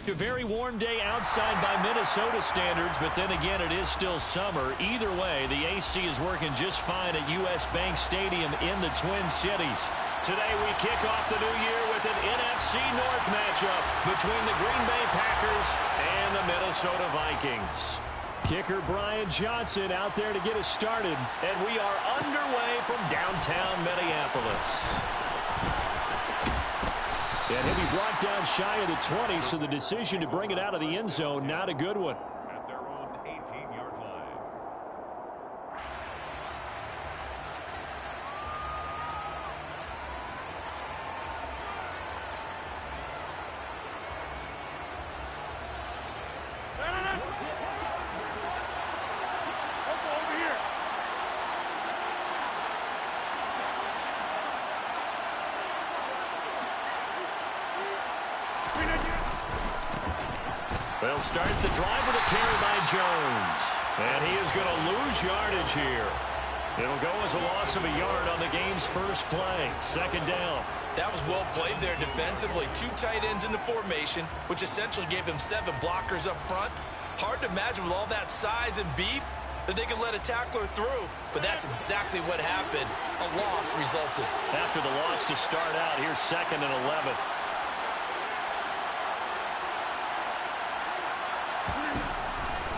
A very warm day outside by Minnesota standards, but then again, it is still summer. Either way, the AC is working just fine at U.S. Bank Stadium in the Twin Cities. Today, we kick off the new year with an NFC North matchup between the Green Bay Packers and the Minnesota Vikings. Kicker Brian Johnson out there to get us started, and we are underway from downtown Minneapolis. And he'll be brought down shy of the 20, so the decision to bring it out of the end zone, not a good one. At their own 18-yard line. Over here. They'll start the drive with a carry by Jones. And he is going to lose yardage here. It'll go as a loss of a yard on the game's first play. Second down. That was well played there defensively. Two tight ends in the formation, which essentially gave them 7 blockers up front. Hard to imagine with all that size and beef that they could let a tackler through. But that's exactly what happened. A loss resulted. After the loss to start out, here's 2nd and 11.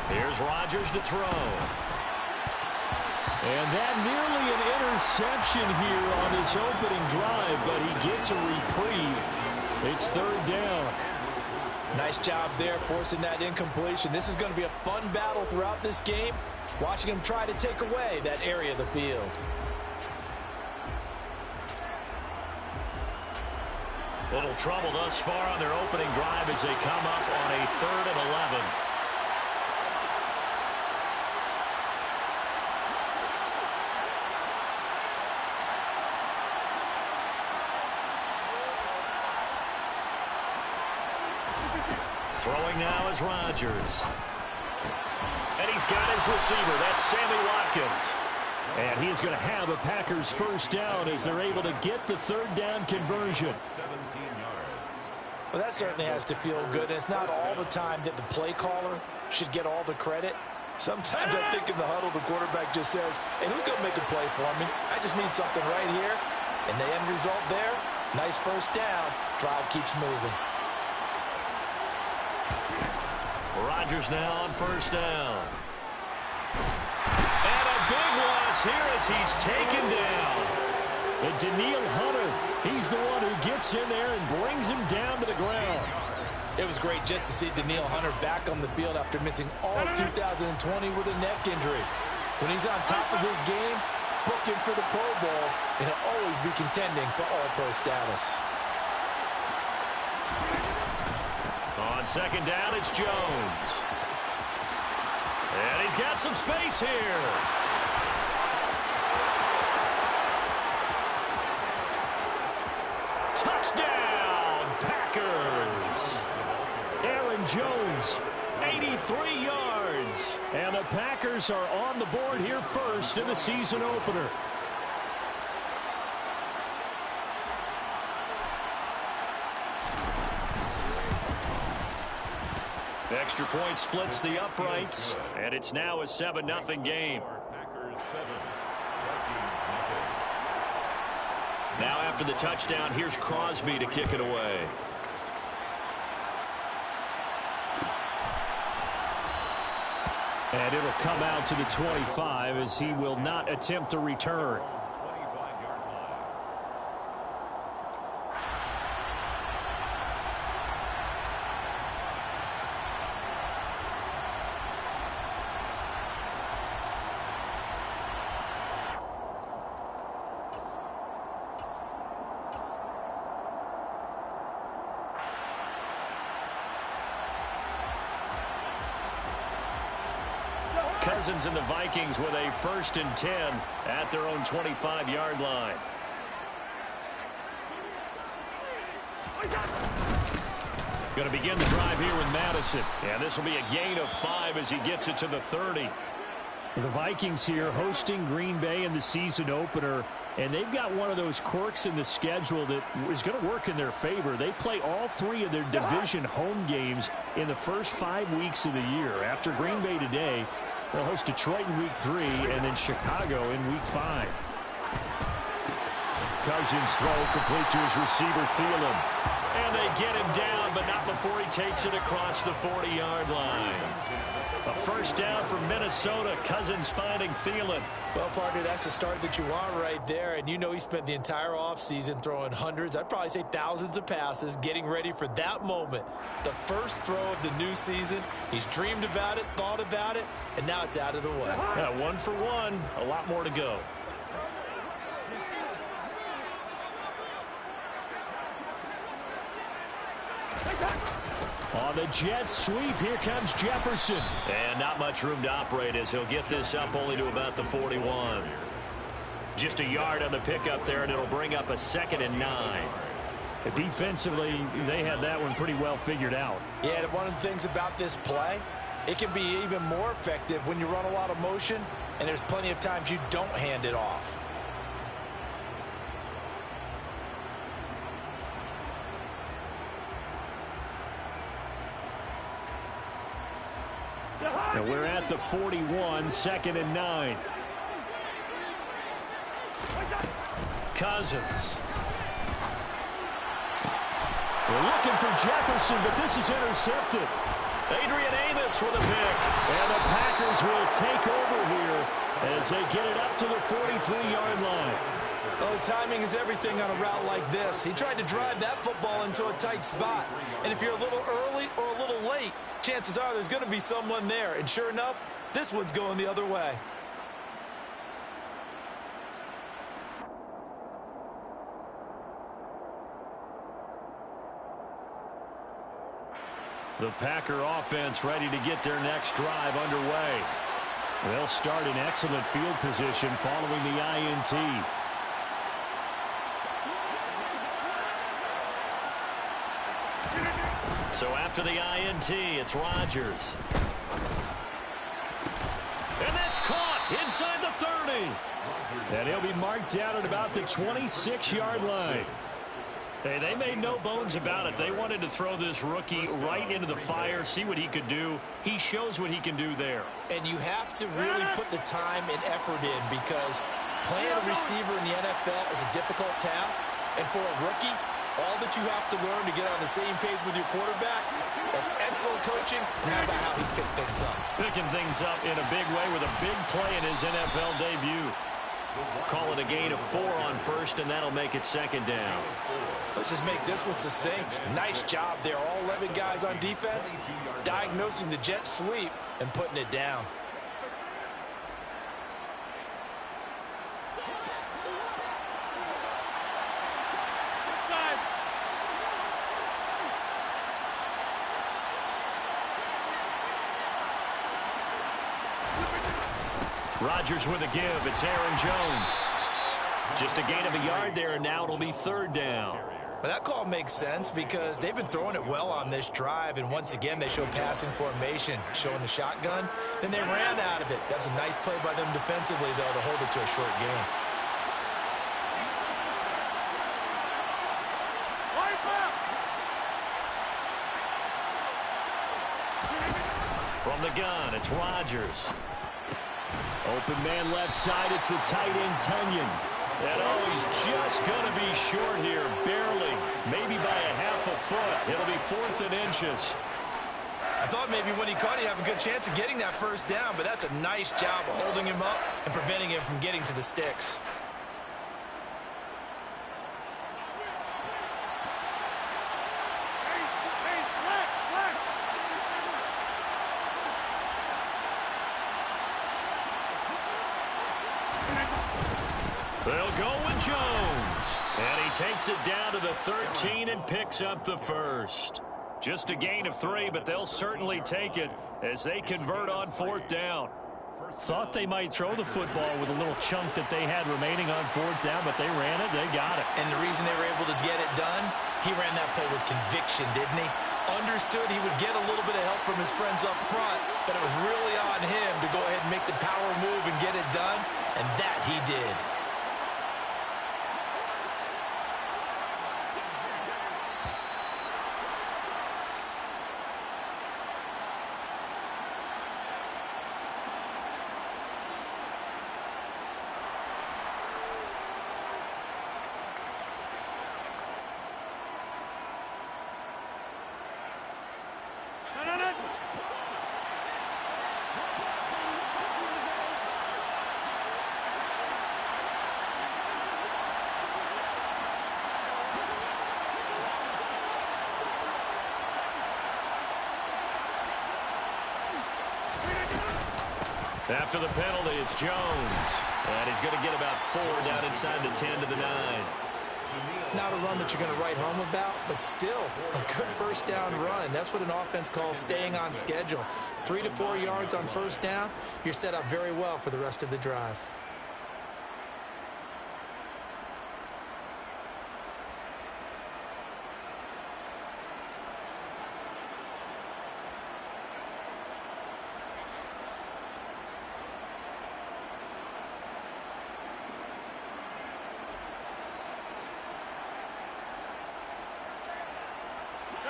Here's Rodgers to throw. And that nearly an interception here on this opening drive, but he gets a reprieve. It's 3rd down. Nice job there forcing that incompletion. This is going to be a fun battle throughout this game, watching him try to take away that area of the field. Little trouble thus far on their opening drive as they come up on a 3rd and 11. Throwing now is Rodgers. And he's got his receiver. That's Sammy Watkins. And he is going to have a Packers first down as they're able to get the 3rd down conversion. 17 yards. Well, that certainly has to feel good. And it's not all the time that the play caller should get all the credit. Sometimes I think in the huddle, the quarterback just says, hey, who's going to make a play for me? I just need something right here. And the end result there, nice first down. Drive keeps moving. Rodgers now on first down. And a big loss here as he's taken down. And Daniil Hunter, he's the one who gets in there and brings him down to the ground. It was great just to see Daniil Hunter back on the field after missing all of 2020 with a neck injury. When he's on top of his game, book him for the Pro Bowl, and he'll always be contending for All-Pro status. On second down, it's Jones. And he's got some space here. Touchdown, Packers. Aaron Jones, 83 yards. And the Packers are on the board here first in the season opener. Extra point splits the uprights, and it's now a 7-0 game. Packers 7, Vikings nothing. Now after the touchdown, here's Crosby to kick it away. And it'll come out to the 25 as he will not attempt to return. 25-yard line. Cousins and the Vikings with a 1st and 10 at their own 25-yard line. Going to begin the drive here with Madison. And this will be a gain of 5 as he gets it to the 30. The Vikings here hosting Green Bay in the season opener, and they've got one of those quirks in the schedule that is going to work in their favor. They play all 3 of their division home games in the first 5 weeks of the year. After Green Bay today, they'll host Detroit in week 3 and then Chicago in week 5. Cousins throw complete to his receiver, Thielen. And they get him down, but not before he takes it across the 40-yard line. A first down for Minnesota. Cousins finding Thielen. Well, partner, that's the start that you want right there. And you know he spent the entire offseason throwing hundreds, I'd probably say thousands of passes, getting ready for that moment. The first throw of the new season. He's dreamed about it, thought about it, and now it's out of the way. Yeah, 1 for 1. A lot more to go. On the Jets sweep, here comes Jefferson. And not much room to operate as he'll get this up only to about the 41. Just a yard on the pickup there, and it'll bring up a 2nd and 9. Defensively, they had that one pretty well figured out. Yeah, one of the things about this play, it can be even more effective when you run a lot of motion, and there's plenty of times you don't hand it off. And we're at the 41, 2nd and 9. Cousins. We're looking for Jefferson, but this is intercepted. Adrian Amos with a pick. And the Packers will take over here as they get it up to the 43-yard line. Oh, timing is everything on a route like this. He tried to drive that football into a tight spot. And if you're a little early or a little late, chances are there's going to be someone there. And sure enough, this one's going the other way. The Packer offense ready to get their next drive underway. They'll start in excellent field position following the INT. So after the INT, it's Rodgers. And that's caught inside the 30. And he'll be marked down at about the 26-yard line. Hey, they made no bones about it. They wanted to throw this rookie right into the fire, see what he could do. He shows what he can do there. And you have to really put the time and effort in, because playing a receiver in the NFL is a difficult task. And for a rookie, all that you have to learn to get on the same page with your quarterback, that's excellent coaching. And how about how he's picked things up? Picking things up in a big way with a big play in his NFL debut. Call it a gain of 4 on first, and that'll make it 2nd down. Let's just make this one succinct. Nice job there. All 11 guys on defense diagnosing the jet sweep and putting it down. Rodgers with a give. It's Aaron Jones. Just a gain of a yard there, and now it'll be 3rd down. But that call makes sense because they've been throwing it well on this drive, and once again they show passing formation, showing the shotgun. Then they ran out of it. That's a nice play by them defensively, though, to hold it to a short gain. From the gun, it's Rodgers. Open man left side, it's the tight end, Tunyon. And oh, he's just going to be short here, barely, maybe by a half a foot. It'll be 4th and inches. I thought maybe when he caught it, he'd have a good chance of getting that first down, but that's a nice job of holding him up and preventing him from getting to the sticks. They'll go with Jones. And he takes it down to the 13 and picks up the first. Just a gain of 3, but they'll certainly take it as they convert on 4th down. Thought they might throw the football with a little chunk that they had remaining on 4th down, but they ran it, they got it. And the reason they were able to get it done, he ran that play with conviction, didn't he? Understood he would get a little bit of help from from his friends up front, but it was really on him to go ahead and make the power move and get it done, and that he did. After the penalty, it's Jones. And he's going to get about 4 down inside the 10 to the 9. Not a run that you're going to write home about, but still a good first down run. That's what an offense calls staying on schedule. 3 to 4 yards on first down, you're set up very well for the rest of the drive.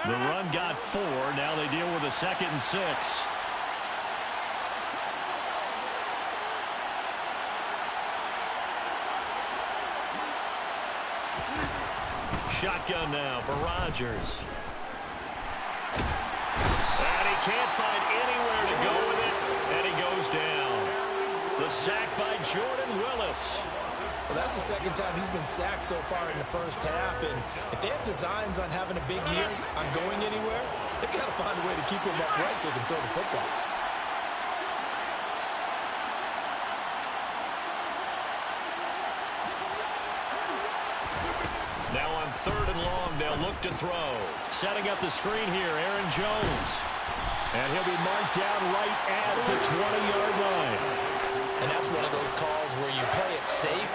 The run got 4. Now they deal with a 2nd and 6. Shotgun now for Rodgers. And he can't find anywhere to go with it. And he goes down. The sack by Jordan Willis. Well, that's the second time he's been sacked so far in the first half, and if they have designs on having a big year, on going anywhere, they've got to find a way to keep him upright so they can throw the football. Now on 3rd and long, they'll look to throw. Setting up the screen here, Aaron Jones. And he'll be marked down right at the 20-yard line. And that's one of those calls where you play it safe,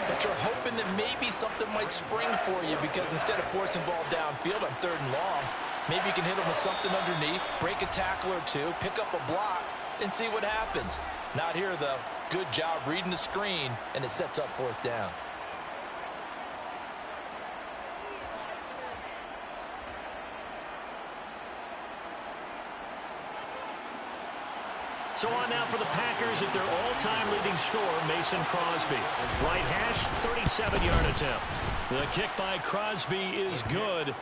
but you're hoping that maybe something might spring for you, because instead of forcing ball downfield on 3rd and long, maybe you can hit them with something underneath, break a tackle or two, pick up a block, and see what happens. Not here, though. Good job reading the screen, and it sets up 4th down. So on now for the Packers at their all-time leading scorer, Mason Crosby. Right hash, 37-yard attempt. The kick by Crosby is good.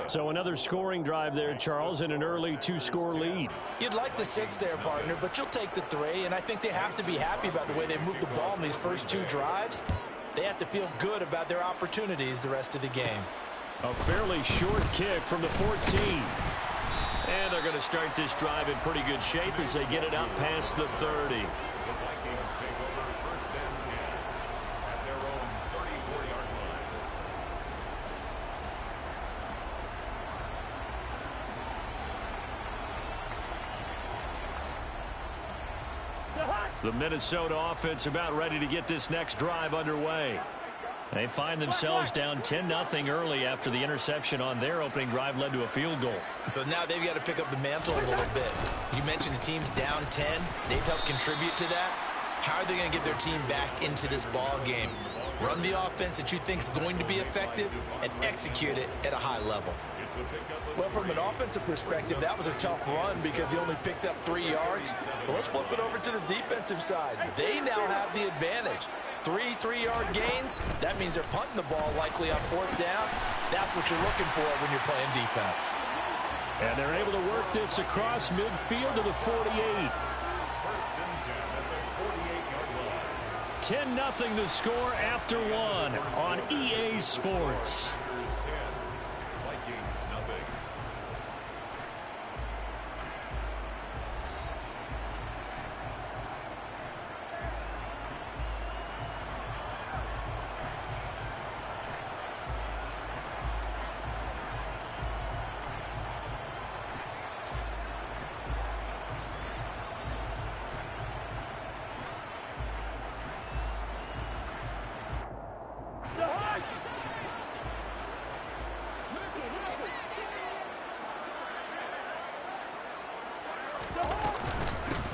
So another scoring drive there, Charles, and an early 2-score lead. You'd like the 6 there, partner, but you'll take the 3, and I think they have to be happy about the way they moved the ball in these first 2 drives. They have to feel good about their opportunities the rest of the game. A fairly short kick from the 14. And they're going to start this drive in pretty good shape as they get it out past the 30. The Vikings take over 1st and 10 at their own 34-yard line. The Minnesota offense about ready to get this next drive underway. They find themselves down 10-0 early after the interception on their opening drive led to a field goal. So now they've got to pick up the mantle a little bit. You mentioned the team's down 10. They've helped contribute to that. How are they going to get their team back into this ball game? Run the offense that you think is going to be effective and execute it at a high level. Well, from an offensive perspective, that was a tough run because he only picked up 3 yards. But let's flip it over to the defensive side. They now have the advantage. 3 3-yard gains, that means they're punting the ball likely on 4th down. That's what you're looking for when you're playing defense. And they're able to work this across midfield to the 48. 1st and 10 at the 48-yard line. 10-0 the score after 1 on EA Sports. Packers 10, Vikings nothing.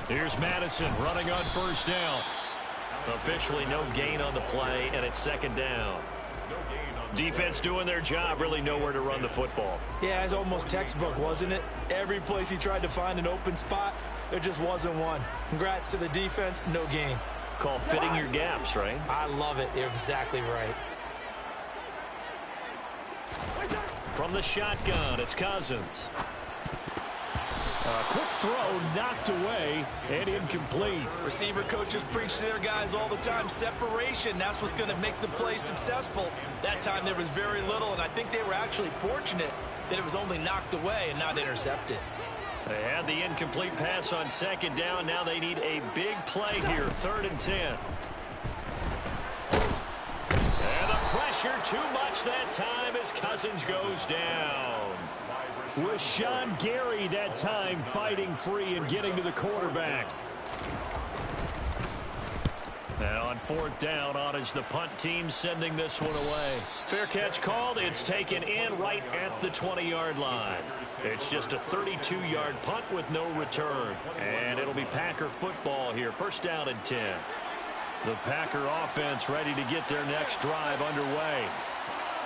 Here's Madison running on first down. Officially no gain on the play, and it's second down. Defense doing their job, really nowhere to run the football. Yeah, it's almost textbook, wasn't it? Every place he tried to find an open spot, there just wasn't one. Congrats to the defense, no gain. Call fitting your gaps, right? I love it. You're exactly right. From the shotgun, it's Cousins. A quick throw knocked away and incomplete. Receiver coaches preach to their guys all the time. Separation, that's what's going to make the play successful. That time there was very little, and I think they were actually fortunate that it was only knocked away and not intercepted. They had the incomplete pass on second down. Now they need a big play here, 3rd and 10. And the pressure too much that time as Cousins goes down. Rashawn Gary that time fighting free and getting to the quarterback. Now on 4th down, on is the punt team sending this one away. Fair catch called. It's taken in right at the 20-yard line. It's just a 32-yard punt with no return. And it'll be Packer football here. 1st down and 10. The Packer offense ready to get their next drive underway.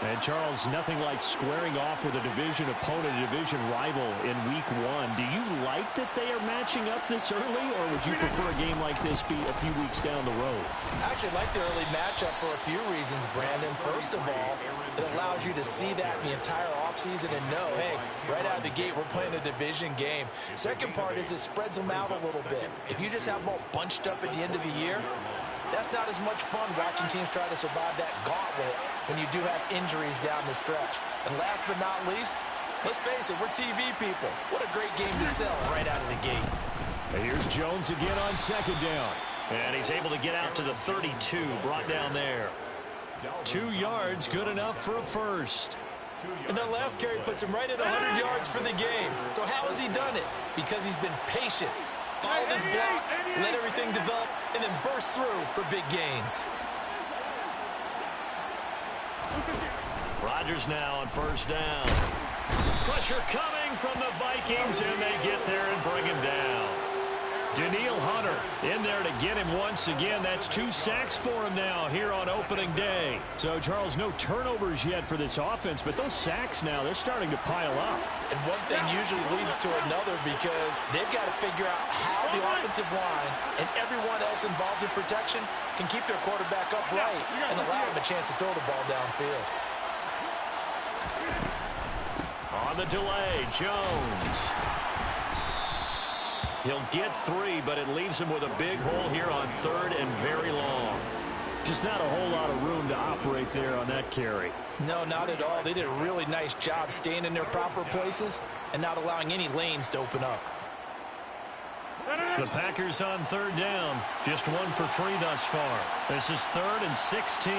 And, Charles, nothing like squaring off with a division opponent, a division rival in Week 1. Do you like that they are matching up this early, or would you prefer a game like this be a few weeks down the road? I actually like the early matchup for a few reasons, Brandon. First of all, it allows you to see that the entire offseason and know, hey, right out of the gate, we're playing a division game. Second part is it spreads them out a little bit. If you just have them all bunched up at the end of the year, that's not as much fun watching teams try to survive that gauntlet when you do have injuries down the stretch. And last but not least, let's face it, we're TV people. What a great game to sell right out of the gate. And here's Jones again on 2nd down. And he's able to get out to the 32, brought down there. 2 yards, good enough for a first. And that last carry puts him right at 100 yards for the game. So how has he done it? Because he's been patient, followed his blocks, let everything develop, and then burst through for big gains. Rodgers now on 1st down. Pressure coming from the Vikings, and they get there and bring him down. Daniil Hunter in there to get him once again. That's 2 sacks for him now here on opening day. So, Charles, no turnovers yet for this offense, but those sacks now, they're starting to pile up. And one thing usually leads to another because they've got to figure out how the offensive line and everyone else involved in protection can keep their quarterback upright and allow him a chance to throw the ball downfield. On the delay, Jones. He'll get 3, but it leaves him with a big hole here on 3rd and very long. Just not a whole lot of room to operate there on that carry. No, not at all. They did a really nice job staying in their proper places and not allowing any lanes to open up. The Packers on 3rd down. Just 1 for 3 thus far. This is 3rd and 16.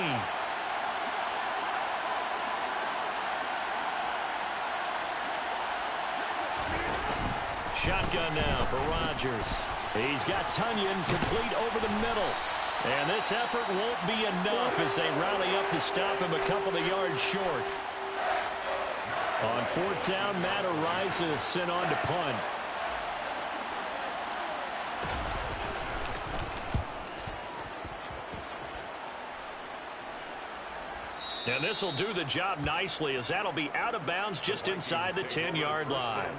Shotgun now for Rodgers. He's got Tunyon complete over the middle. And this effort won't be enough as they rally up to stop him a couple of yards short. On 4th down, Matt Araiza is sent on to punt. And this will do the job nicely as that'll be out of bounds just inside the 10-yard line.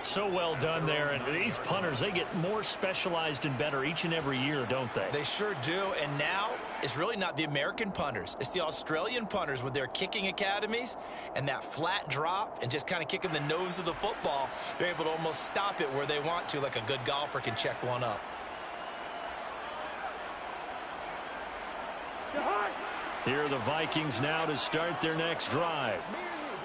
So well done there. And these punters, they get more specialized and better each and every year, don't they? They sure do. And now it's really not the American punters. It's the Australian punters with their kicking academies and that flat drop and just kind of kicking the nose of the football. They're able to almost stop it where they want to, like a good golfer can check one up. Here are the Vikings now to start their next drive.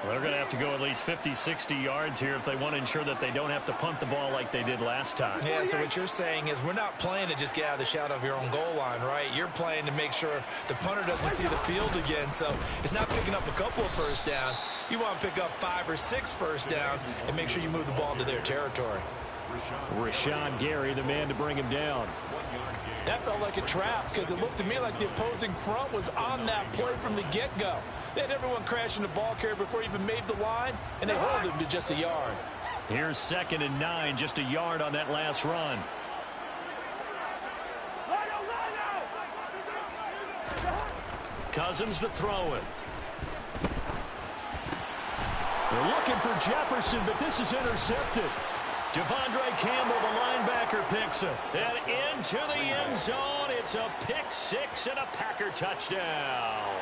Well, they're going to have to go at least 50, 60 yards here if they want to ensure that they don't have to punt the ball like they did last time. Yeah, so what you're saying is we're not playing to just get out of the shadow of your own goal line, right? You're playing to make sure the punter doesn't see the field again. So it's not picking up a couple of first downs. You want to pick up 5 or 6 first downs and make sure you move the ball into their territory. Rashawn Gary, the man to bring him down. That felt like a trap because it looked to me like the opposing front was on that play from the get-go. They had everyone crashing the ball carrier before he even made the line, and they hold him to just a yard. Here's 2nd and 9, just a yard on that last run. Cousins to throw it. They're looking for Jefferson, but this is intercepted. Devondre Campbell, the linebacker, picks it. And into the end zone. It's a pick six and a Packer touchdown.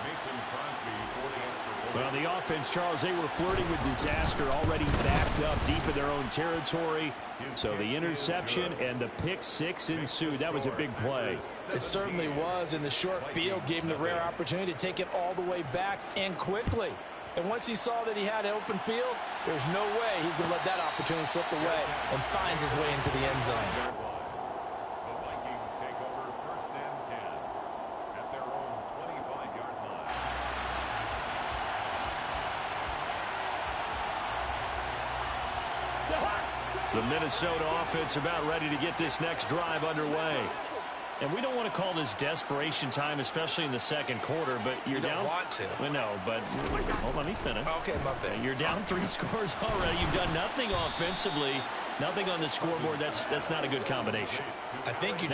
Mason Crosby for the extra point. Well, the offense, Charles, they were flirting with disaster, already backed up deep in their own territory. So the interception and the pick six ensued. That was a big play. It certainly was, and the short field gave him the rare opportunity to take it all the way back and quickly. And once he saw that he had an open field, there's no way he's going to let that opportunity slip away, and finds his way into the end zone. The Vikings take over 1st and 10 at their own 25-yard line. The Minnesota offense about ready to get this next drive underway. And we don't want to call this desperation time, especially in the second quarter, but you're down. You don't want to. Well, no, but hold on, let me finish. Okay, my bad. You're down 3 scores already. You've done nothing offensively, nothing on the scoreboard. That's not a good combination. I think you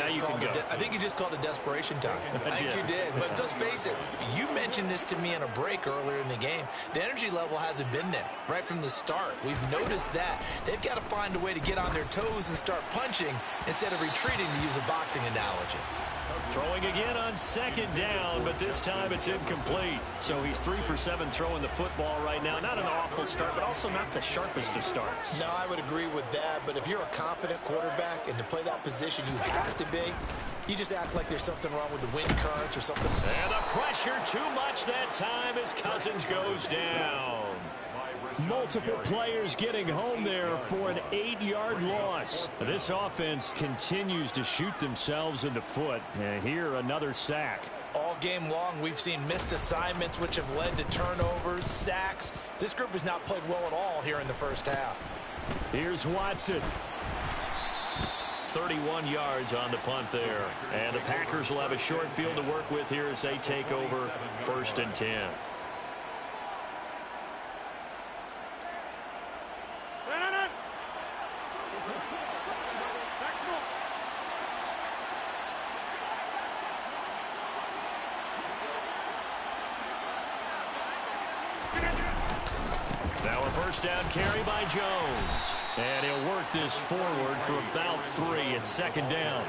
just called it desperation time. I think you did. But let's face it, you mentioned this to me in a break earlier in the game. The energy level hasn't been there right from the start. We've noticed that. They've got to find a way to get on their toes and start punching instead of retreating, to use a boxing analogy. Throwing again on 2nd down, but this time it's incomplete. So he's 3 for 7 throwing the football right now. Not an awful start, but also not the sharpest of starts. No, I would agree with that. But if you're a confident quarterback and to play that position you have to be, you just act like there's something wrong with the wind currents or something. And the pressure too much that time as Cousins goes down. Multiple players getting home there for an 8-yard loss. This offense continues to shoot themselves in the foot. And here, another sack. All game long, we've seen missed assignments, which have led to turnovers, sacks. This group has not played well at all here in the first half. Here's Watson. 31 yards on the punt there. And the Packers will have a short field to work with here as they take over 1st and 10. Now a first down carry by Jones. And he'll work this forward for about 3 at 2nd down.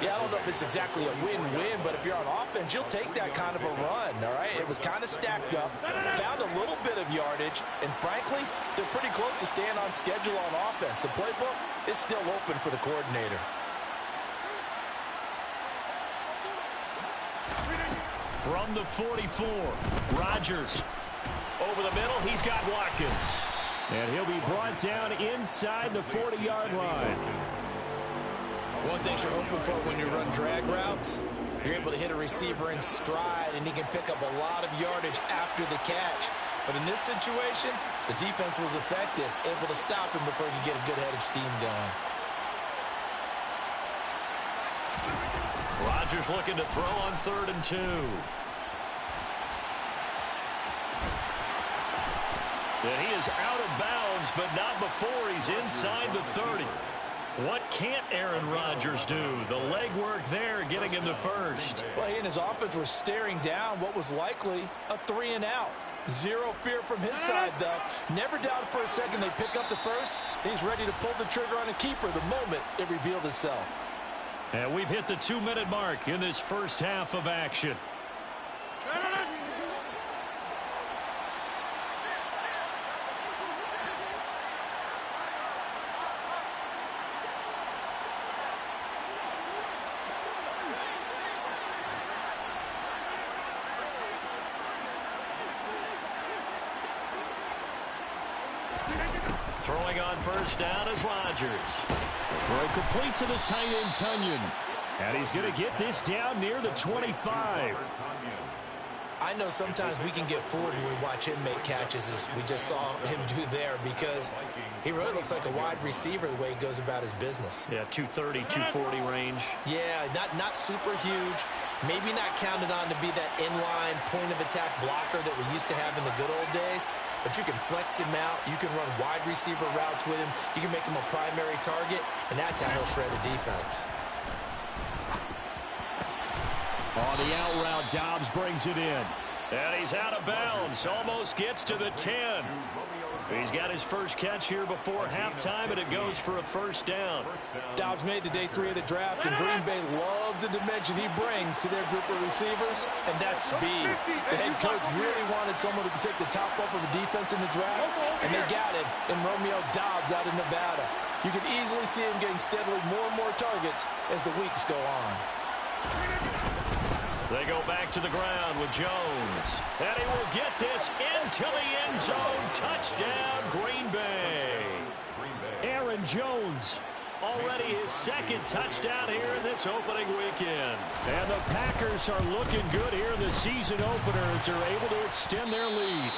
Yeah, I don't know if it's exactly a win-win, but if you're on offense, you'll take that kind of a run, all right? It was kind of stacked up, found a little bit of yardage, and frankly, they're pretty close to staying on schedule on offense. The playbook is still open for the coordinator. From the 44, Rodgers. Over the middle, he's got Watkins. And he'll be brought down inside the 40-yard line. One thing you're hoping for when you run drag routes, you're able to hit a receiver in stride, and he can pick up a lot of yardage after the catch. But in this situation, the defense was effective, able to stop him before he could get a good head of steam going. Rodgers looking to throw on 3rd and 2. And he is out of bounds, but not before he's inside the 30. What can't Aaron Rodgers do? The legwork there getting him to 1st. Well, he and his offense were staring down what was likely a 3-and-out. Zero fear from his side, though. Never doubted for a second they pick up the first. He's ready to pull the trigger on a keeper the moment it revealed itself. And we've hit the 2-minute mark in this first half of action. Throwing on first down is Rodgers. Throw complete to the tight end, Tunyon. And he's going to get this down near the 25. I know sometimes we can get fooled when we watch him make catches, as we just saw him do there, because he really looks like a wide receiver the way he goes about his business. Yeah, 230, 240 range. Yeah, not super huge. Maybe not counted on to be that inline point-of-attack blocker that we used to have in the good old days. but you can flex him out. You can run wide receiver routes with him. You can make him a primary target, and that's how he'll shred a defense. On the out route, Dobbs brings it in. And he's out of bounds. Almost gets to the 10. He's got his first catch here before halftime, and it goes for a first down. Dobbs made to day 3 of the draft, and Green Bay loves the dimension he brings to their group of receivers, and that's speed. The head coach really wanted someone who could take the top off of the defense in the draft, and they got it in Romeo Dobbs out of Nevada. You can easily see him getting steadily more and more targets as the weeks go on. They go back to the ground with Jones. And he will get this into the end zone. Touchdown, Green Bay. Aaron Jones, already his second touchdown here in this opening weekend. And the Packers are looking good here in the season opener as they're able to extend their lead.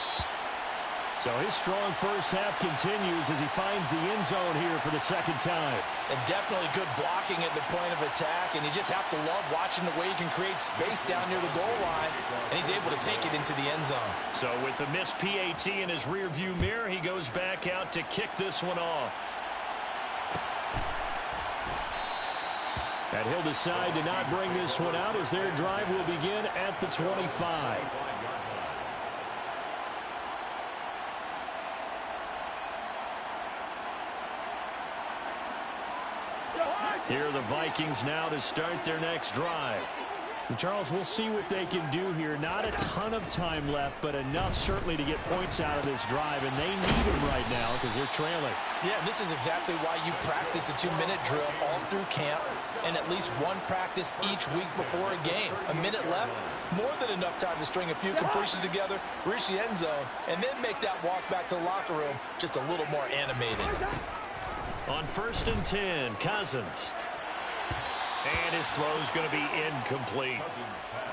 So his strong first half continues as he finds the end zone here for the second time. And definitely good blocking at the point of attack, and you just have to love watching the way he can create space down near the goal line, and he's able to take it into the end zone. So with the missed PAT in his rearview mirror, he goes back out to kick this one off. And he'll decide to not bring this one out as their drive will begin at the 25. Here are the Vikings now to start their next drive. And Charles, we'll see what they can do here. Not a ton of time left, but enough certainly to get points out of this drive, and they need them right now because they're trailing. Yeah, this is exactly why you practice a 2-minute drill all through camp and at least one practice each week before a game. A minute left, more than enough time to string a few completions together, reach the end zone, and then make that walk back to the locker room just a little more animated. On 1st and 10, Cousins. And his throw's going to be incomplete.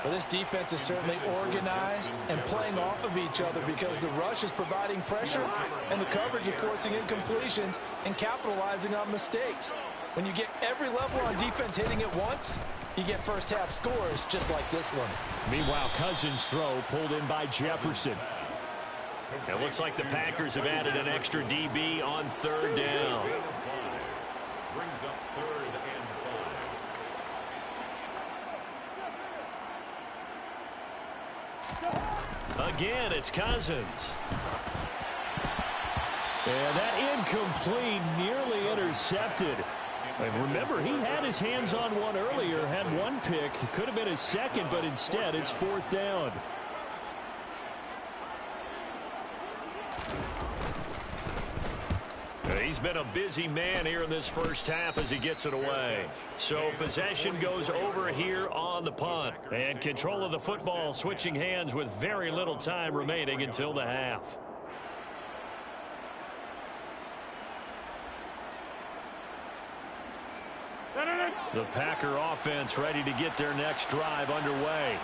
Well, this defense is certainly organized and playing off of each other because the rush is providing pressure and the coverage is forcing incompletions and capitalizing on mistakes. When you get every level on defense hitting at once, you get first half scores just like this one. Meanwhile, Cousins' throw pulled in by Jefferson. It looks like the Packers have added an extra DB on 3rd down. Brings up 3rd and 5. Again, it's Cousins. And that incomplete, nearly intercepted. And remember, he had his hands on one earlier, had one pick. It could have been his second, but instead it's 4th down. He's been a busy man here in this first half as he gets it away. So possession goes over here on the punt. And control of the football switching hands with very little time remaining until the half. The Packer offense ready to get their next drive underway.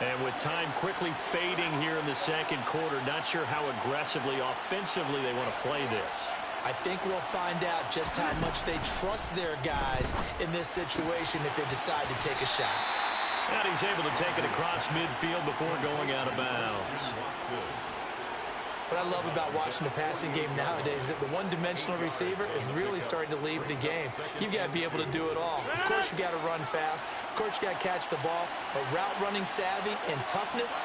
And with time quickly fading here in the second quarter, not sure how aggressively, offensively they want to play this. I think we'll find out just how much they trust their guys in this situation if they decide to take a shot. And he's able to take it across midfield before going out of bounds. What I love about watching the passing game nowadays is that the one-dimensional receiver is really starting to leave the game. You've got to be able to do it all. Of course, you got to run fast. Of course, you got to catch the ball. But route running savvy and toughness,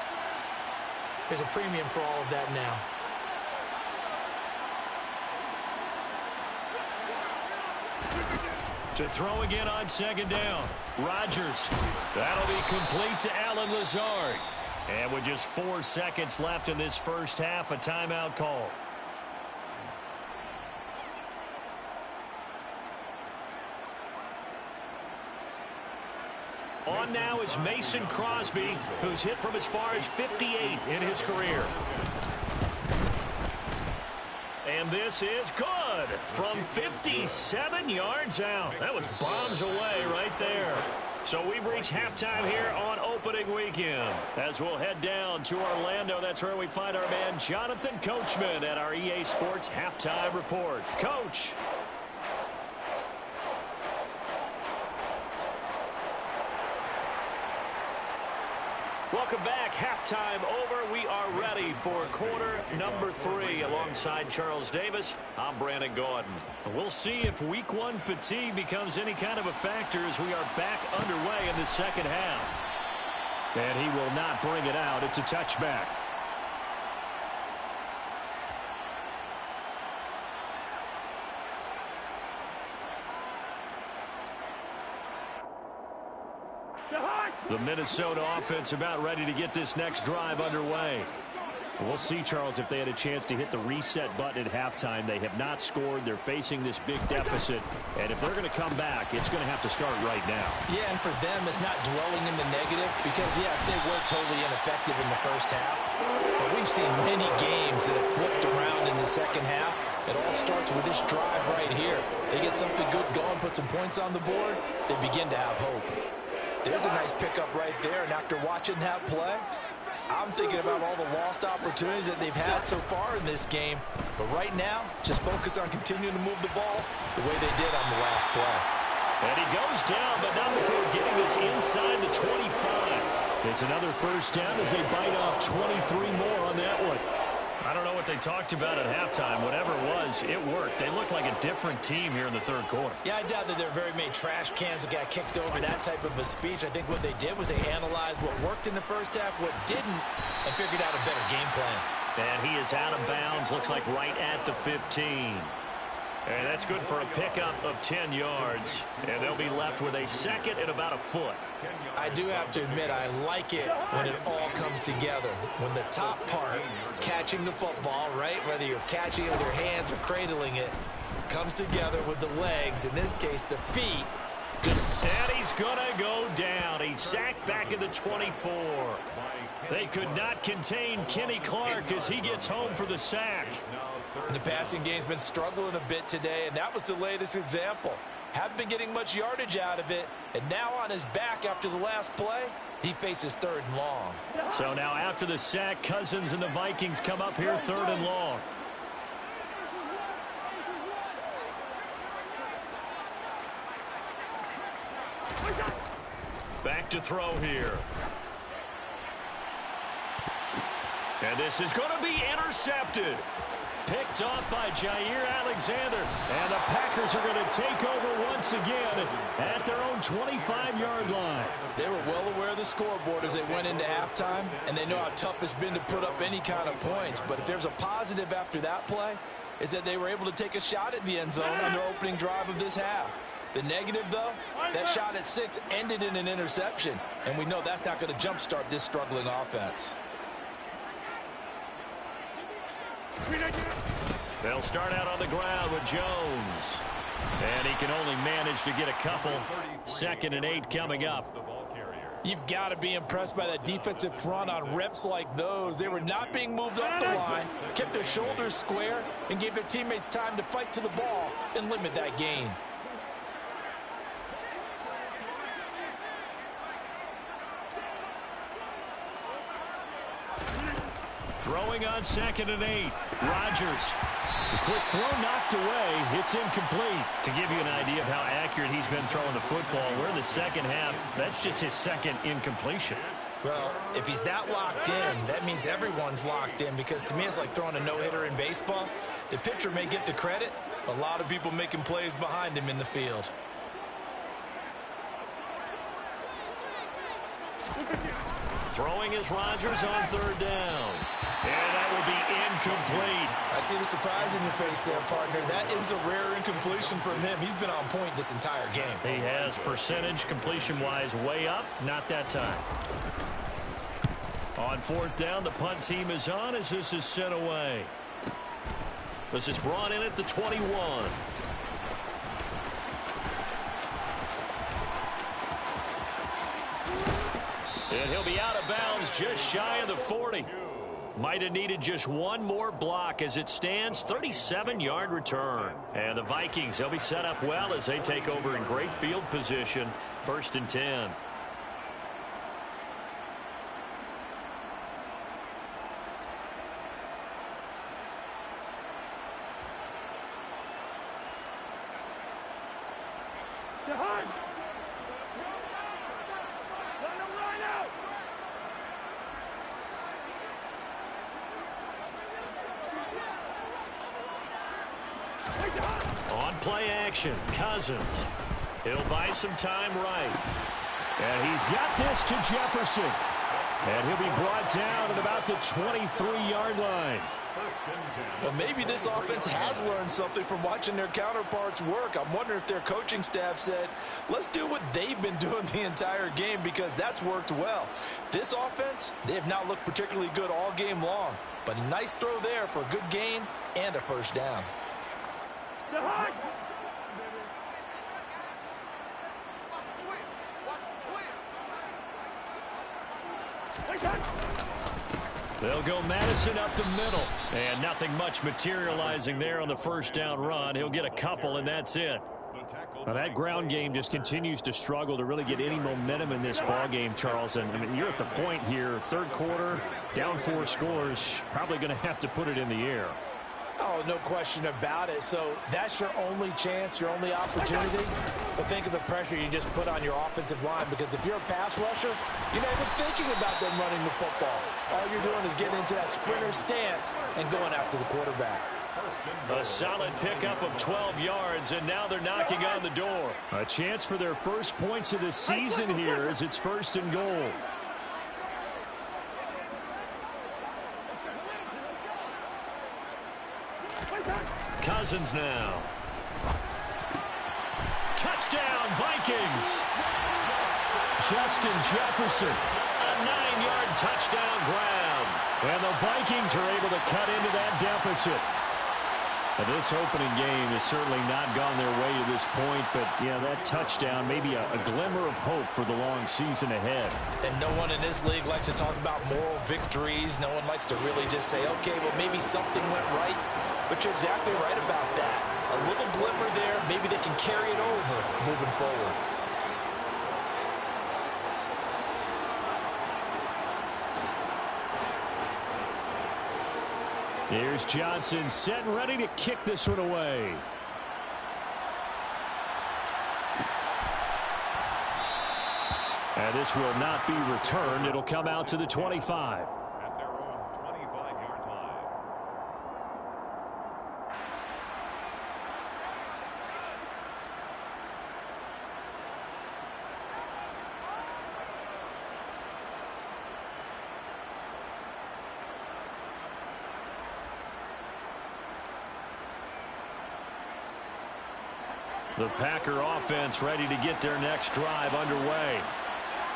there's a premium for all of that now. To throw again on 2nd down. Rodgers. That'll be complete to Allen Lazard. And with just 4 seconds left in this first half, a timeout call. On now is Mason Crosby, who's hit from as far as 58 in his career. And this is good from 57 yards out. That was bombs away right there. So we've reached halftime here on opening weekend. As we'll head down to Orlando, that's where we find our man Jonathan Coachman at our EA Sports Halftime Report. Coach. Welcome back. Halftime over. We are ready for quarter number 3. Alongside Charles Davis, I'm Brandon Gaudin. We'll see if week 1 fatigue becomes any kind of a factor as we are back underway in the second half. And he will not bring it out. It's a touchback. The Minnesota offense about ready to get this next drive underway. We'll see, Charles, if they had a chance to hit the reset button at halftime. They have not scored. They're facing this big deficit. And if they're going to come back, it's going to have to start right now. Yeah, and for them, it's not dwelling in the negative because, yes, they were totally ineffective in the first half. But we've seen many games that have flipped around in the second half. It all starts with this drive right here. They get something good going, put some points on the board, they begin to have hope. There's a nice pickup right there, and after watching that play, I'm thinking about all the lost opportunities that they've had so far in this game. But right now, just focus on continuing to move the ball the way they did on the last play. And he goes down, but not before getting this inside the 25. It's another first down as they bite off 23 more on that one. I don't know what they talked about at halftime. Whatever it was, it worked. They look like a different team here in the third quarter. Yeah, I doubt that there are very many trash cans that got kicked over that type of a speech. I think what they did was they analyzed what worked in the first half, what didn't, and figured out a better game plan. And he is out of bounds, looks like right at the 15. And that's good for a pickup of 10 yards. And they'll be left with a second and about a foot. I do have to admit, I like it when it all comes together. When the top part, catching the football, right, whether you're catching it with your hands or cradling it, comes together with the legs, in this case, the feet. And he's going to go down. He's sacked back at the 24. They could not contain Kenny Clark as he gets home for the sack. And the passing game's been struggling a bit today, and that was the latest example. Haven't been getting much yardage out of it, and now on his back after the last play, he faces 3rd and long. So now after the sack, Cousins and the Vikings come up here 3rd and long. Back to throw here. And this is going to be intercepted. Picked off by Jair Alexander. And the Packers are going to take over once again at their own 25-yard line. They were well aware of the scoreboard as they went into halftime, and they know how tough it's been to put up any kind of points. But if there's a positive after that play, is that they were able to take a shot at the end zone on their opening drive of this half. The negative, though, that shot at 6 ended in an interception, and we know that's not going to jumpstart this struggling offense. They'll start out on the ground with Jones. And he can only manage to get a couple. 2nd and 8 coming up. You've got to be impressed by that defensive front on reps like those. They were not being moved off the line, kept their shoulders square, and gave their teammates time to fight to the ball and limit that gain. Throwing on 2nd and 8. Rodgers. The quick throw knocked away. It's incomplete. To give you an idea of how accurate he's been throwing the football, we're in the second half. That's just his 2nd incompletion. Well, if he's that locked in, that means everyone's locked in, because to me it's like throwing a no-hitter in baseball. The pitcher may get the credit, a lot of people making plays behind him in the field. Throwing is Rodgers on 3rd down. And that will be incomplete. I see the surprise in your face there, partner. That is a rare incompletion from him. He's been on point this entire game. He has percentage completion-wise way up. Not that time. On 4th down, the punt team is on as this is sent away. This is brought in at the 21. And he'll be out of bounds just shy of the 40. Might have needed just one more block as it stands. 37-yard return. And the Vikings, they'll be set up well as they take over in great field position. 1st and 10. play action. Cousins. He'll buy some time right. And he's got this to Jefferson. And he'll be brought down at about the 23-yard line. Well, maybe this offense has learned something from watching their counterparts work. I'm wondering if their coaching staff said, let's do what they've been doing the entire game, because that's worked well. This offense, they have not looked particularly good all game long. But a nice throw there for a good gain and a first down. They'll go Madison up the middle. And nothing much materializing there on the first down run. He'll get a couple, and that's it. Now, that ground game just continues to struggle to really get any momentum in this ball game, Charles. And I mean, you're at the point here, third quarter, down 4 scores, probably going to have to put it in the air. Oh, no question about it. So that's your only chance, your only opportunity. But think of the pressure you just put on your offensive line, because if you're a pass rusher, you're not even thinking about them running the football. All you're doing is getting into that sprinter stance and going after the quarterback. A solid pickup of 12 yards, and now they're knocking on the door. A chance for their first points of the season here as it's 1st and goal. Cousins now. Touchdown, Vikings. Justin Jefferson. A 9-yard touchdown grab. And the Vikings are able to cut into that deficit. Now, this opening game has certainly not gone their way to this point, but, yeah, that touchdown, maybe a glimmer of hope for the long season ahead. And no one in this league likes to talk about moral victories. No one likes to really just say, okay, well, maybe something went right. But you're exactly right about that. A little glimmer there, maybe they can carry it over moving forward. Here's Johnson set and ready to kick this one away. And this will not be returned. It'll come out to the 25. At their own 25-yard line. The Packer offense ready to get their next drive underway.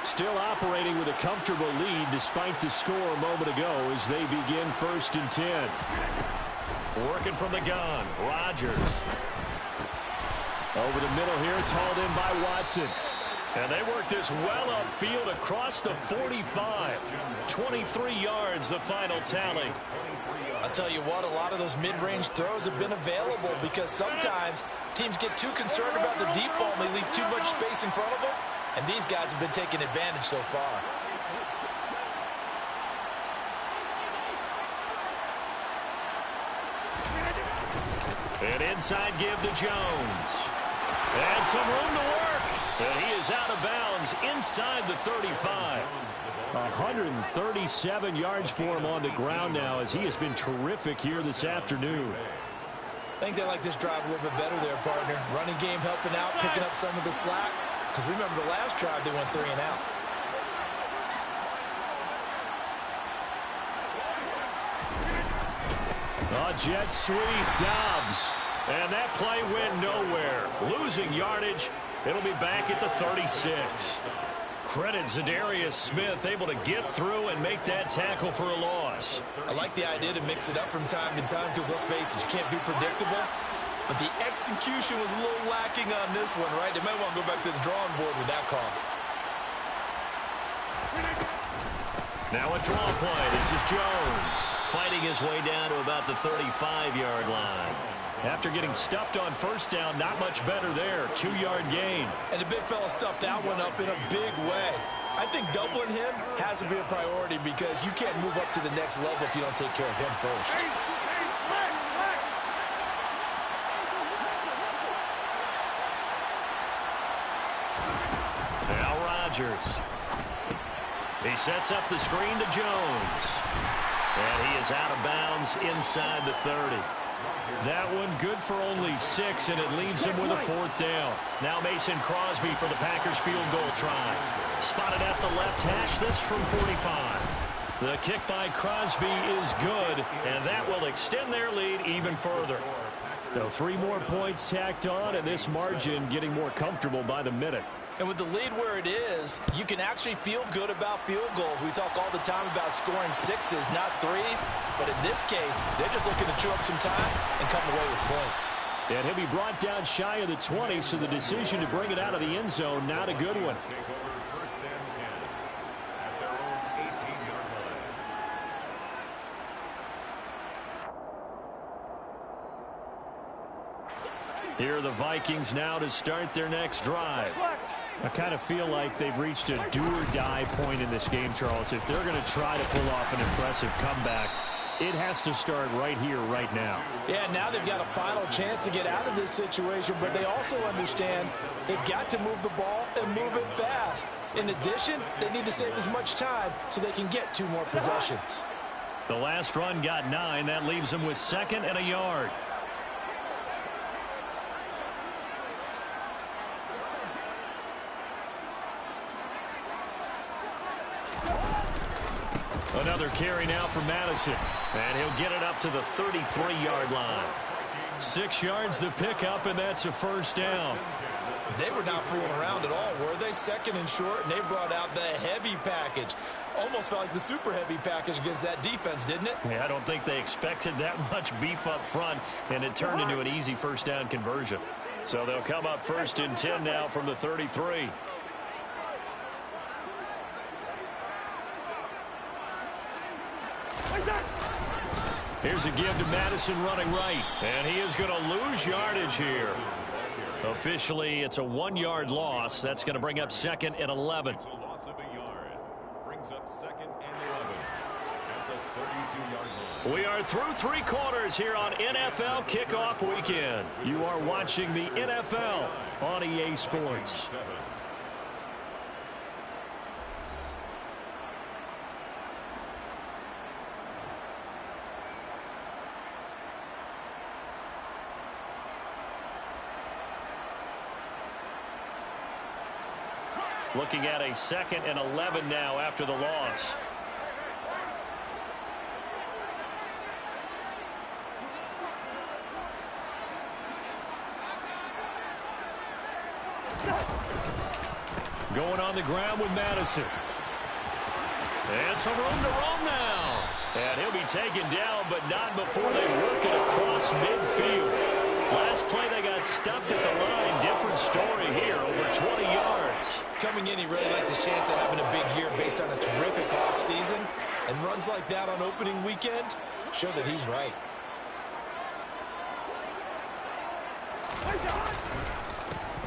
Still operating with a comfortable lead despite the score a moment ago as they begin 1st and 10. Working from the gun, Rodgers. Over the middle here, it's hauled in by Watson. And they work this well upfield across the 45. 23 yards, the final tally. I'll tell you what, a lot of those mid-range throws have been available, because sometimes teams get too concerned about the deep ball and they leave too much space in front of them. And these guys have been taking advantage so far. An inside give to Jones. And some room to work. And he is out of bounds inside the 35. 137 yards for him on the ground now, as he has been terrific here this afternoon. I think they like this drive a little bit better there, partner. Running game helping out, picking up some of the slack. Because remember, the last drive they went 3 and out. A jet sweep, Dobbs. And that play went nowhere. Losing yardage. It'll be back at the 36. Credit Zadarius Smith, able to get through and make that tackle for a loss. I like the idea to mix it up from time to time, because let's face it, you can't be predictable. But the execution was a little lacking on this one, right? They might want to go back to the drawing board with that call. Now a draw play. This is Jones fighting his way down to about the 35-yard line. After getting stuffed on first down, not much better there. 2-yard gain. And the big fella stuffed that one up in a big way. I think doubling him has to be a priority, because you can't move up to the next level if you don't take care of him first. Now Rodgers. He sets up the screen to Jones. And he is out of bounds inside the 30. That one good for only 6, and it leaves him with a 4th down. Now Mason Crosby for the Packers field goal try. Spotted at the left hash, this from 45. The kick by Crosby is good, and that will extend their lead even further. So 3 more points tacked on, and this margin getting more comfortable by the minute. And with the lead where it is, you can actually feel good about field goals. We talk all the time about scoring 6s, not 3s. But in this case, they're just looking to chew up some time and come away with points. And he'll be brought down shy of the 20, so the decision to bring it out of the end zone, not a good one. Here are the Vikings now to start their next drive. I kind of feel like they've reached a do-or-die point in this game, Charles. If they're going to try to pull off an impressive comeback, it has to start right here, right now. Yeah, now they've got a final chance to get out of this situation, but they also understand they've got to move the ball and move it fast. In addition, they need to save as much time so they can get 2 more possessions. The last run got 9. That leaves them with 2nd and a yard. Another carry now for Madison, and he'll get it up to the 33-yard line. 6 yards the pickup, and that's a 1st down. They were not fooling around at all, were they? 2nd and short, and they brought out the heavy package. Almost felt like the super heavy package against that defense, didn't it? Yeah, I don't think they expected that much beef up front, and it turned into an easy 1st down conversion. So they'll come up 1st and 10 now from the 33. Here's a give to Madison running right, and he is going to lose yardage here. Officially, it's a 1-yard loss. That's going to bring up 2nd and 11. So loss of a yard brings up 2nd and 11 at the 32-yard line. We are through 3 quarters here on NFL Kickoff Weekend. You are watching the NFL on EA Sports. Looking at a 2nd and 11 now after the loss. Going on the ground with Madison. And some room to roam now. And he'll be taken down, but not before they work it across midfield. Last play they got stuffed at the line. Different story here, over 20 yards. Coming in, he really liked his chance of having a big year based on a terrific offseason. And runs like that on opening weekend show that he's right.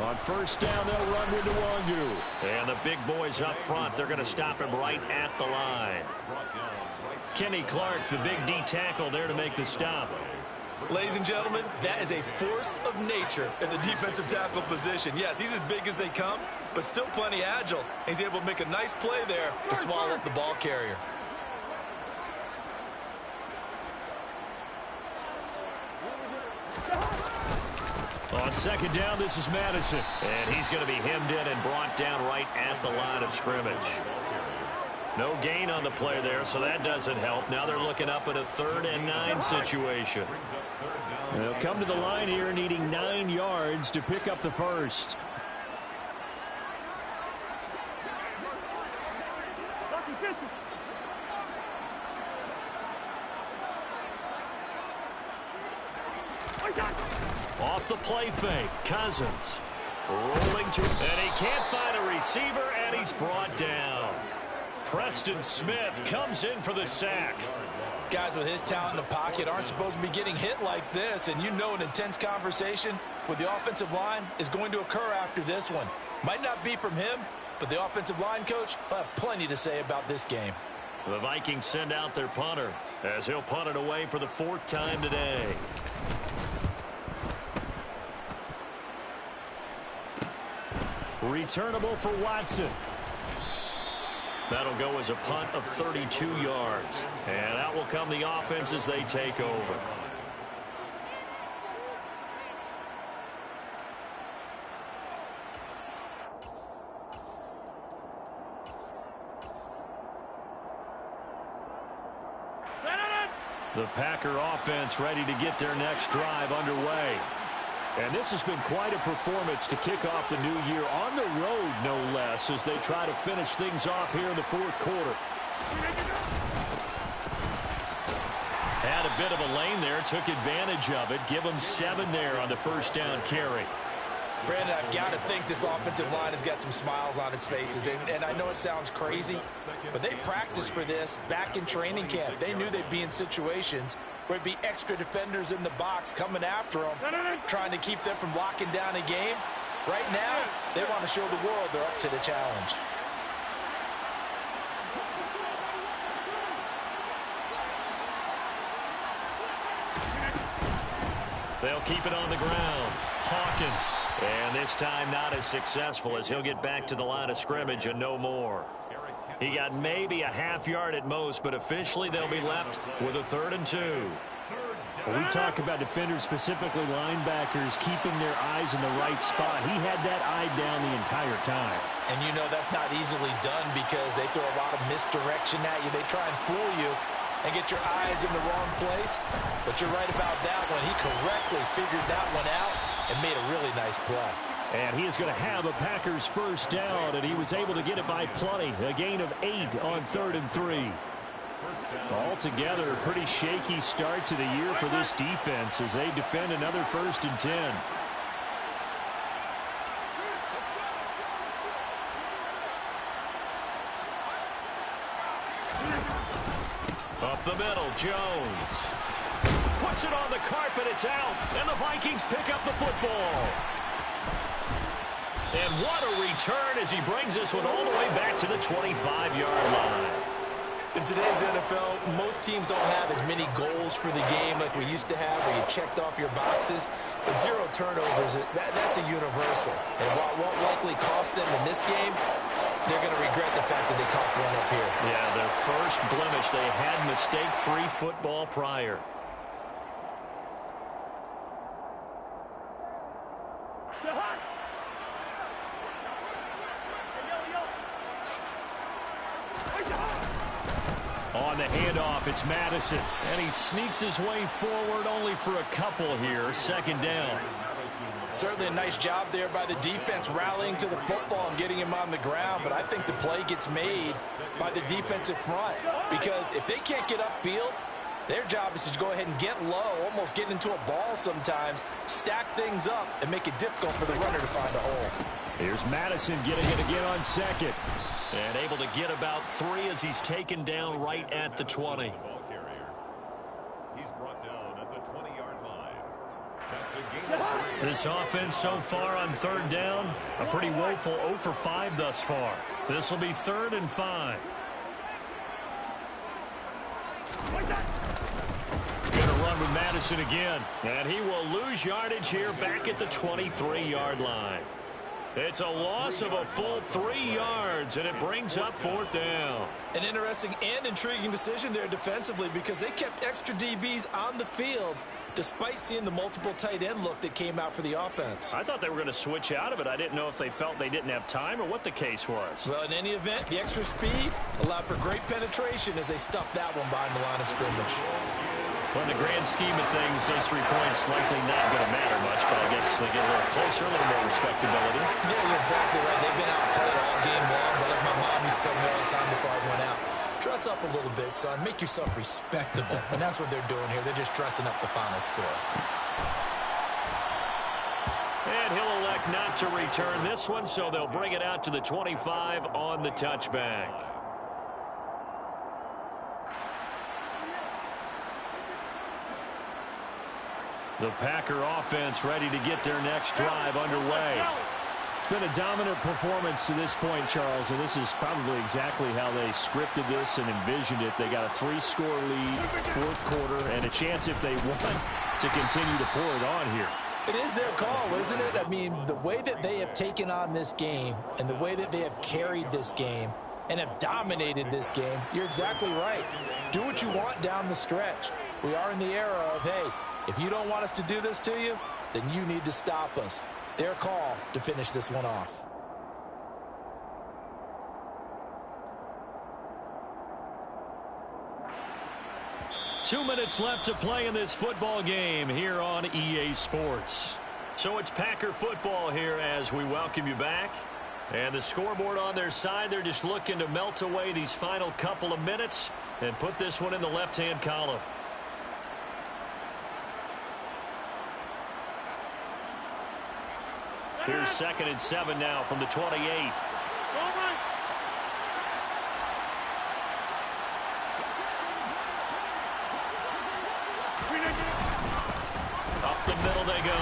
On 1st down, they'll run with Nwangu. And the big boys up front, they're going to stop him right at the line. Kenny Clark, the big D tackle there to make the stop. Ladies and gentlemen, that is a force of nature in the defensive tackle position. Yes, he's as big as they come, but still plenty agile. He's able to make a nice play there to swallow up the ball carrier. On 2nd down, this is Madison. And he's going to be hemmed in and brought down right at the line of scrimmage. No gain on the play there, so that doesn't help. Now they're looking up at a 3rd and 9 situation. They'll come to the line here needing 9 yards to pick up the 1st. Off the play fake, Cousins rolling to, and he can't find a receiver, and he's brought down. Preston Smith comes in for the sack. Guys with his talent in the pocket aren't supposed to be getting hit like this, and you know an intense conversation with the offensive line is going to occur after this one. Might not be from him, but the offensive line coach will have plenty to say about this game. The Vikings send out their punter as he'll punt it away for the 4th time today. Returnable for Watson. That'll go as a punt of 32 yards. And out will come the offense as they take over. The Packer offense ready to get their next drive underway. And this has been quite a performance to kick off the new year on the road, no less, as they try to finish things off here in the fourth quarter. Had a bit of a lane there, took advantage of it. Give them 7 there on the first down carry. Brandon, I've got to think this offensive line has got some smiles on its faces. And I know it sounds crazy, but they practiced for this back in training camp. They knew they'd be in situations where it'd be extra defenders in the box coming after them, trying to keep them from locking down a game. Right now, they want to show the world they're up to the challenge. They'll keep it on the ground. Hawkins. And this time not as successful as he'll get back to the line of scrimmage and no more. He got maybe a half yard at most, but officially they'll be left with a 3rd and 2. Well, we talk about defenders, specifically linebackers, keeping their eyes in the right spot. He had that eye down the entire time. And you know that's not easily done because they throw a lot of misdirection at you. They try and fool you and get your eyes in the wrong place. But you're right about that one. He correctly figured that one out and made a really nice play. And he is going to have a Packers first down, and he was able to get it by plenty. A gain of 8 on 3rd and 3. Altogether, a pretty shaky start to the year for this defense as they defend another 1st and 10. Up the middle, Jones. Puts it on the carpet, it's out, and the Vikings pick up the football. And what a return as he brings this one all the way back to the 25-yard line. In today's NFL, most teams don't have as many goals for the game like we used to have where you checked off your boxes. But 0 turnovers, that's a universal. And while it won't likely cost them in this game, they're going to regret the fact that they coughed one up here. Yeah, their first blemish. They had mistake-free football prior. On the handoff, it's Madison. And he sneaks his way forward only for a couple here. 2nd down. Certainly a nice job there by the defense rallying to the football and getting him on the ground. But I think the play gets made by the defensive front. Because if they can't get upfield, their job is to go ahead and get low, almost get into a ball sometimes, stack things up, and make it difficult for the runner to find a hole. Here's Madison getting it again on 2nd. And able to get about 3 as he's taken down right at the 20. He's brought down at the 20-yard line. That's a gain of 3. This offense so far on 3rd down, a pretty woeful 0 for 5 thus far. This will be 3rd and 5. Gonna run with Madison again. And he will lose yardage here back at the 23-yard line. It's a loss of a full 3 yards, and it brings up 4th down. An interesting and intriguing decision there defensively because they kept extra DBs on the field despite seeing the multiple tight end look that came out for the offense. I thought they were going to switch out of it. I didn't know if they felt they didn't have time or what the case was. Well, in any event, the extra speed allowed for great penetration as they stuffed that one behind the line of scrimmage. Well, in the grand scheme of things, those 3 points likely not going to matter much, but I guess they get a little closer, a little more respectability. Yeah, you're exactly right. They've been outplayed all game long, but like my mom used to tell me all the time before I went out, dress up a little bit, son. Make yourself respectable. And that's what they're doing here. They're just dressing up the final score. And he'll elect not to return this one, so they'll bring it out to the 25 on the touchback. The Packer offense ready to get their next drive underway. It's been a dominant performance to this point, Charles, and this is probably exactly how they scripted this and envisioned it. They got a 3-score lead, 4th quarter, and a chance if they want to continue to pour it on here. It is their call, isn't it? I mean, the way that they have taken on this game and the way that they have carried this game and have dominated this game, you're exactly right. Do what you want down the stretch. We are in the era of, hey, if you don't want us to do this to you, then you need to stop us. Their call to finish this one off. 2 minutes left to play in this football game here on EA Sports. So it's Packer football here as we welcome you back. And the scoreboard on their side, they're just looking to melt away these final couple of minutes and put this one in the left-hand column. Here's 2nd and 7 now from the 28. Up the middle they go.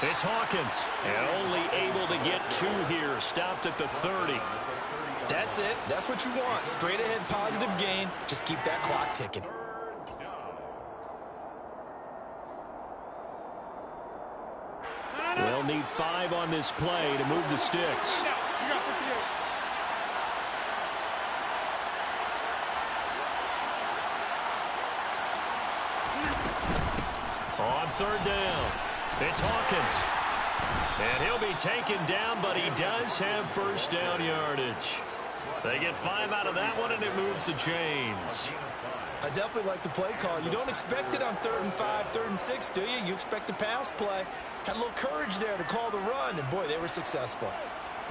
It's Hawkins, and only able to get 2 here, stopped at the 30. That's it. That's what you want. Straight ahead positive gain. Just keep that clock ticking. They'll need 5 on this play to move the sticks. On 3rd down, it's Hawkins. And he'll be taken down, but he does have 1st down yardage. They get 5 out of that one, and it moves the chains. I definitely like the play call. You don't expect it on 3rd and 5, 3rd and 6, do you? You expect a pass play. Had a little courage there to call the run, and boy, they were successful.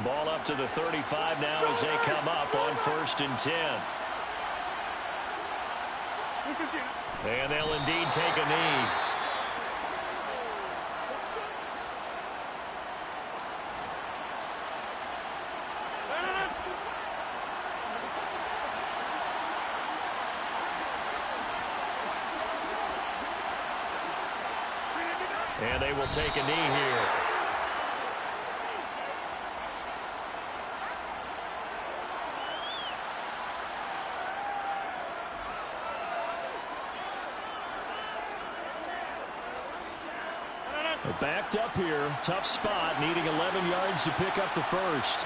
Ball up to the 35 now as they come up on 1st and 10. And they'll indeed take a knee. And they will take a knee here. They're backed up here. Tough spot, needing 11 yards to pick up the 1st.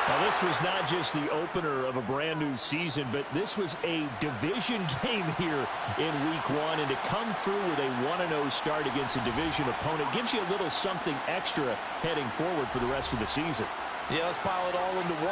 Now, this was not just the opener of a brand new season, but this was a division game here in week 1. And to come through with a 1-0 start against a division opponent gives you a little something extra heading forward for the rest of the season. Yeah, let's pile it all into one.